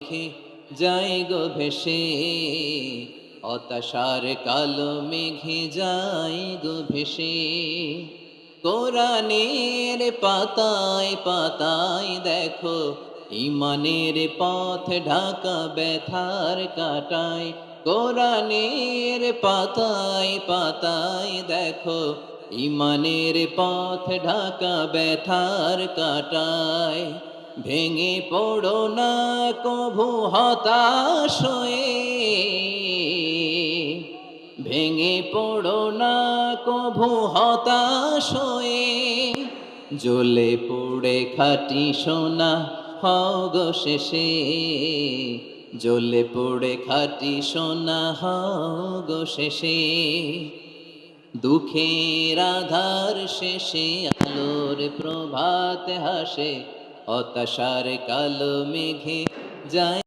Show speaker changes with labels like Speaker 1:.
Speaker 1: মেঘে যাই গো ভেসে, হতাশার কালো মেঘে যাই গো ভেসে। কোরআনের পাতায় পাতায় দেখো, ইমানের পথ ঢাকা ব্যথার কাটায়। কোরআনের পাতায় পাতায় দেখো, ইমানের পথ ঢাকা ব্যথার কাটায়। ভেঙে পড়ো না কভু হতাশ হয়ে, ভেঙে পড়ো না কভু হতাশ হয়ে। জ্বলে পুড়ে খাটি সোনা হও গো শেষে, জ্বলে পুড়ে খাটি সোনা হও গো শেষে। দুঃখের আধার শেষে আলোর প্রভাত হাসে, হতাশার কালো মেঘে যায়